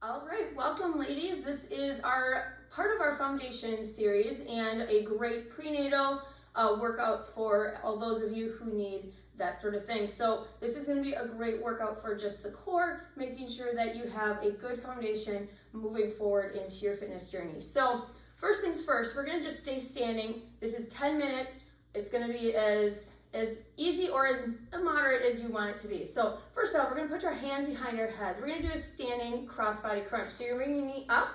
All right, welcome ladies. This is our part of our foundation series and a great prenatal workout for all those of you who need that sort of thing. So this is going to be a great workout for just the core, making sure that you have a good foundation moving forward into your fitness journey. So first things first, we're going to just stay standing. This is 10 minutes. It's going to be as easy or as moderate as you want it to be. So first off, we're going to put our hands behind our heads. We're going to do a standing crossbody crunch. So you're bringing your knee up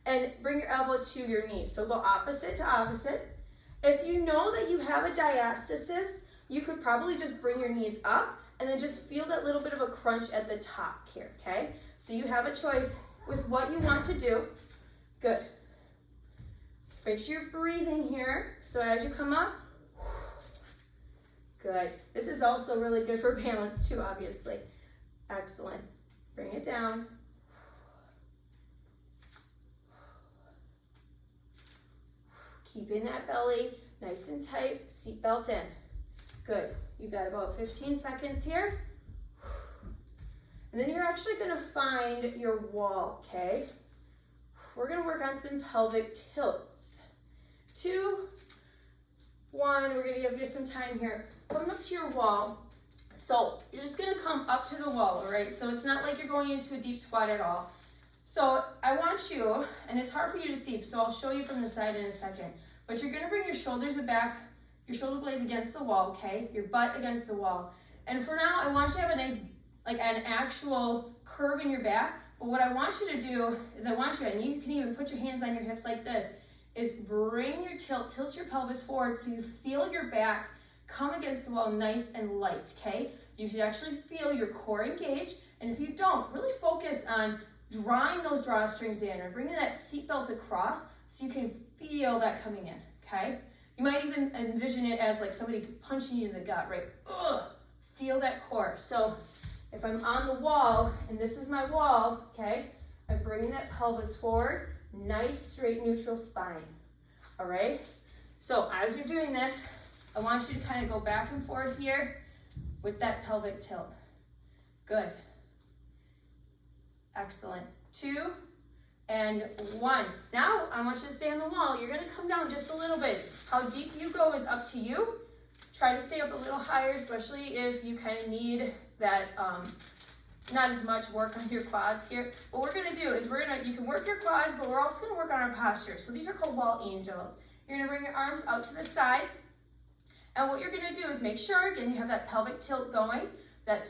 and bring your elbow to your knee. So go opposite to opposite. If you know that you have a diastasis, you could probably just bring your knees up and then just feel that little bit of a crunch at the top here, okay? So you have a choice with what you want to do. Good. Make sure you're breathing here. So as you come up, good. This is also really good for balance too, obviously. Excellent. Bring it down. Keeping that belly nice and tight, seatbelt in. Good. You've got about 15 seconds here. And then you're actually going to find your wall, okay? We're going to work on some pelvic tilts. 2, 1, we're going to give you some time here. Come up to your wall. So you're just going to come up to the wall, all right? So it's not like you're going into a deep squat at all. So I want you, and it's hard for you to see, so I'll show you from the side in a second, but you're going to bring your shoulders back, your shoulder blades against the wall, okay? Your butt against the wall. And for now, I want you to have a nice, like an actual curve in your back, but what I want you to do is I want you, and you can even put your hands on your hips like this, is bring your tilt your pelvis forward so you feel your back come against the wall nice and light, okay? You should actually feel your core engage, and if you don't, really focus on drawing those drawstrings in or bringing that seatbelt across so you can feel that coming in, okay? You might even envision it as like somebody punching you in the gut, right? Ugh, feel that core. So if I'm on the wall, and this is my wall, okay, I'm bringing that pelvis forward, nice, straight, neutral spine, all right? So as you're doing this, I want you to kind of go back and forth here with that pelvic tilt. Good. Excellent. 2 and 1. Now I want you to stay on the wall. You're going to come down just a little bit. How deep you go is up to you. Try to stay up a little higher, especially if you kind of need that not as much work on your quads here. What we're going to do is you can work your quads, but we're also going to work on our posture. So these are called wall angels. You're going to bring your arms out to the sides. And what you're going to do is make sure, again, you have that pelvic tilt going, that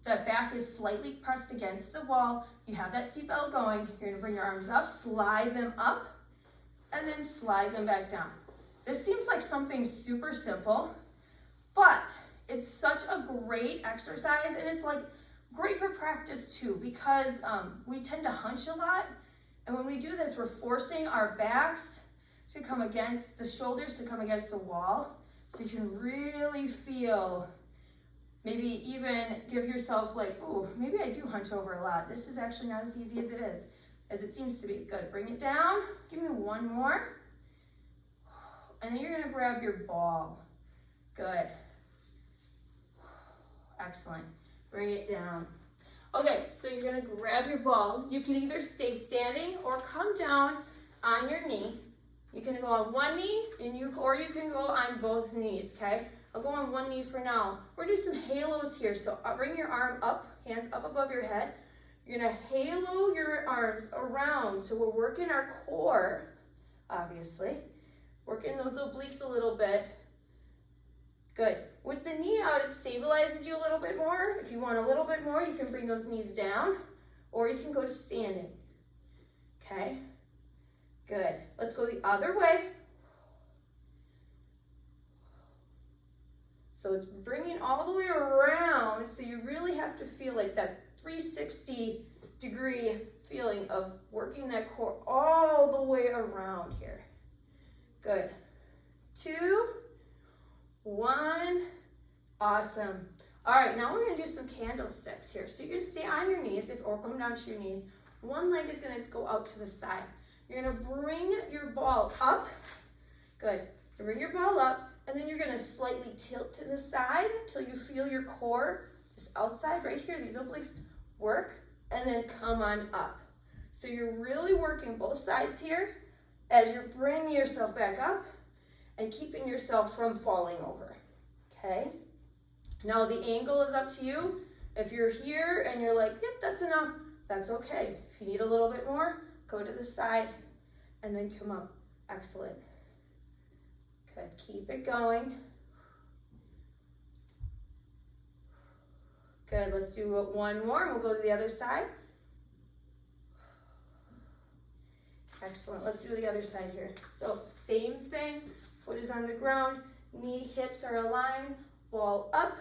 back is slightly pressed against the wall. You have that seatbelt going. You're going to bring your arms up, slide them up, and then slide them back down. This seems like something super simple, but it's such a great exercise, and it's like great for practice too, because we tend to hunch a lot, and when we do this, we're forcing our backs to come against, the shoulders to come against the wall, so you can really feel, maybe even give yourself like, ooh, maybe I do hunch over a lot. This is actually not as easy as it seems to be. Good, bring it down, give me one more, and then you're gonna grab your ball. Good, excellent, bring it down. Okay, so you're gonna grab your ball. You can either stay standing or come down on your knee. You can go on one knee, or you can go on both knees, okay? I'll go on one knee for now. We're gonna do some halos here. So bring your arm up, hands up above your head. You're gonna halo your arms around. So we're working our core, obviously. Working those obliques a little bit. Good. With the knee out, it stabilizes you a little bit more. If you want a little bit more, you can bring those knees down, or you can go to standing, okay? Good. Let's go the other way. So it's bringing all the way around, so you really have to feel like that 360-degree feeling of working that core all the way around here. Good. 2, 1, awesome. All right, now we're gonna do some candlesticks here. So you're gonna stay on your knees, or come down to your knees. One leg is gonna go out to the side. You're gonna bring your ball up. Good. Bring your ball up, and then you're gonna slightly tilt to the side until you feel your core is outside right here. These obliques work, and then come on up. So you're really working both sides here as you're bringing yourself back up and keeping yourself from falling over, okay? Now the angle is up to you. If you're here and you're like, yep, that's enough, that's okay. If you need a little bit more, go to the side and then come up. Excellent. Good, keep it going. Good, let's do one more and we'll go to the other side. Excellent, let's do the other side here. So same thing, foot is on the ground, knee, hips are aligned, ball up,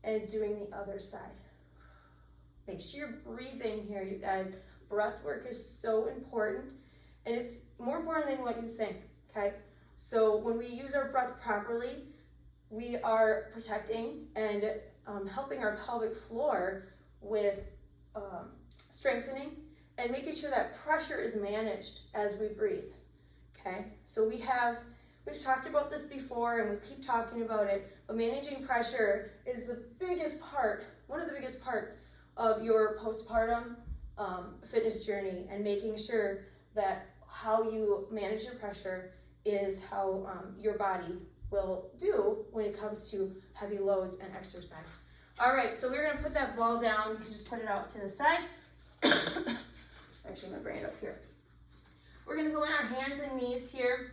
and doing the other side. Make sure you're breathing here, you guys. Breath work is so important, and it's more important than what you think, okay? So when we use our breath properly, we are protecting and helping our pelvic floor with strengthening and making sure that pressure is managed as we breathe, okay? So we've talked about this before and we keep talking about it, but managing pressure is the biggest part, one of the biggest parts of your postpartum fitness journey, and making sure that how you manage your pressure is how your body will do when it comes to heavy loads and exercise. All right, so we're gonna put that ball down. You can just put it out to the side. Actually, I'm gonna bring it up here. We're gonna go in our hands and knees here.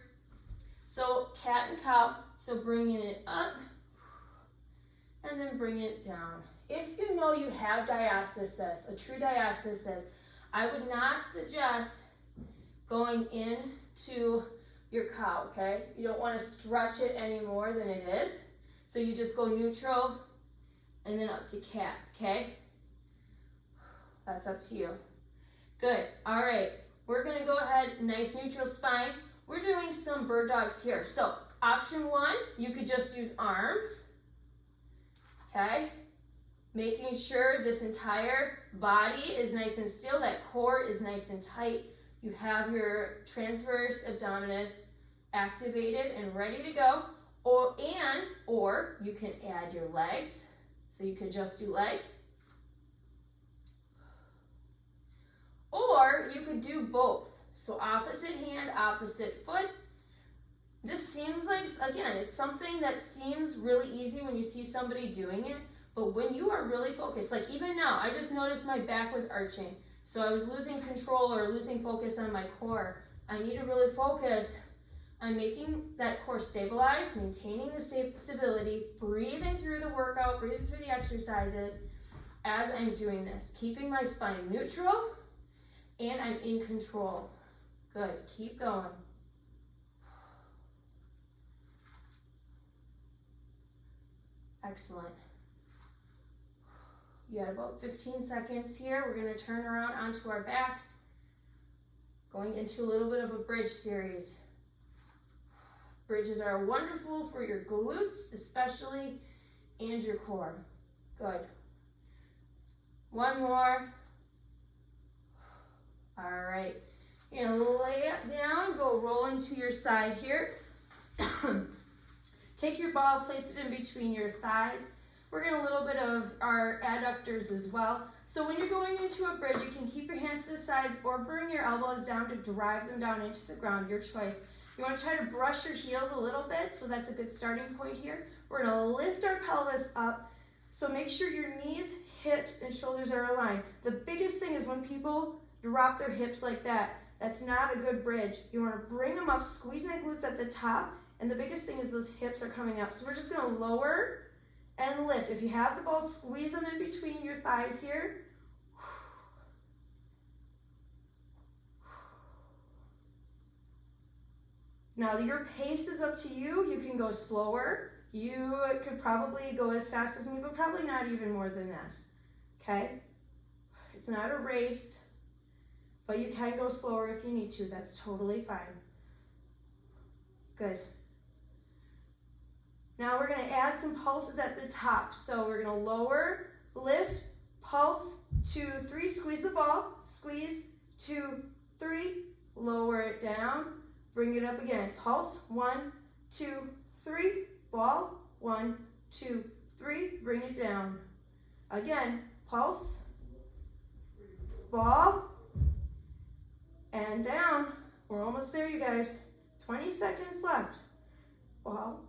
So cat and cow, so bringing it up and then bring it down. If you know you have diastasis, a true diastasis, I would not suggest going into your cow, okay? You don't wanna stretch it any more than it is. So you just go neutral and then up to cat, okay? That's up to you. Good, all right. We're gonna go ahead, nice neutral spine. We're doing some bird dogs here. So option one, you could just use arms, okay? Making sure this entire body is nice and still, that core is nice and tight. You have your transverse abdominis activated and ready to go. Or you can add your legs. So you could just do legs. Or you could do both. So opposite hand, opposite foot. This seems like, again, it's something that seems really easy when you see somebody doing it, but when you are really focused, like even now, I just noticed my back was arching. So I was losing control or losing focus on my core. I need to really focus on making that core stabilize, maintaining the stability, breathing through the workout, breathing through the exercises as I'm doing this, keeping my spine neutral, and I'm in control. Good, keep going. Excellent. You got about 15 seconds here. We're gonna turn around onto our backs, going into a little bit of a bridge series. Bridges are wonderful for your glutes, especially, and your core. Good. One more. All right. You're gonna lay it down, go rolling to your side here. Take your ball, place it in between your thighs. We're getting a little bit of our adductors as well. So when you're going into a bridge, you can keep your hands to the sides or bring your elbows down to drive them down into the ground, your choice. You want to try to brush your heels a little bit, so that's a good starting point here. We're going to lift our pelvis up, so make sure your knees, hips, and shoulders are aligned. The biggest thing is when people drop their hips like that, that's not a good bridge. You want to bring them up, squeezing the glutes at the top, and the biggest thing is those hips are coming up. So we're just going to lower and lift. If you have the ball, squeeze them in between your thighs here. Now your pace is up to you. You can go slower. You could probably go as fast as me, but probably not even more than this, okay? It's not a race, but you can go slower if you need to. That's totally fine. Good. Now we're gonna add some pulses at the top. So we're gonna lower, lift, pulse, 2, 3, squeeze the ball, squeeze, 2, 3, lower it down, bring it up again. Pulse, 1, 2, 3, ball, 1, 2, 3, bring it down. Again, pulse, ball, We're almost there, you guys. 20 seconds left. Well,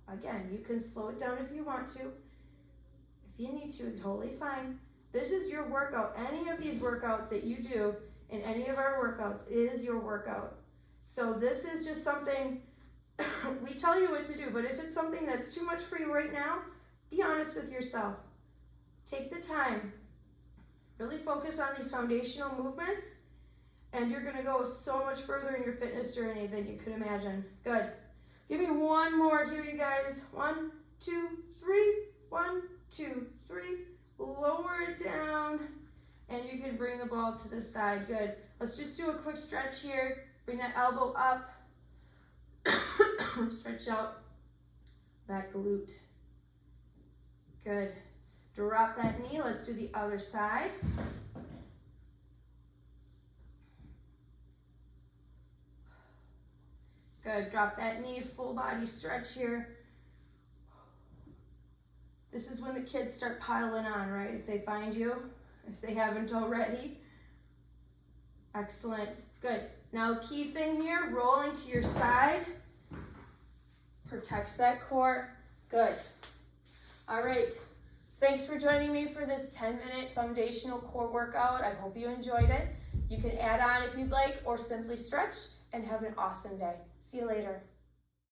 again, you can slow it down if you want to. If you need to, it's totally fine. This is your workout. Any of these workouts that you do in any of our workouts is your workout. So this is just something we tell you what to do, but if it's something that's too much for you right now, be honest with yourself. Take the time. Really focus on these foundational movements, and you're gonna go so much further in your fitness journey than you could imagine. Good. Give me one more here, you guys. 1, 2, 3. 1, 2, 3. Lower it down, and you can bring the ball to the side. Good. Let's just do a quick stretch here. Bring that elbow up. Stretch out that glute. Good. Drop that knee. Let's do the other side. Good. Drop that knee. Full body stretch here. This is when the kids start piling on, right? If they find you, if they haven't already. Excellent. Good. Now, key thing here, rolling to your side. Protects that core. Good. All right. Thanks for joining me for this 10-minute foundational core workout. I hope you enjoyed it. You can add on if you'd like, or simply stretch, and have an awesome day. See you later.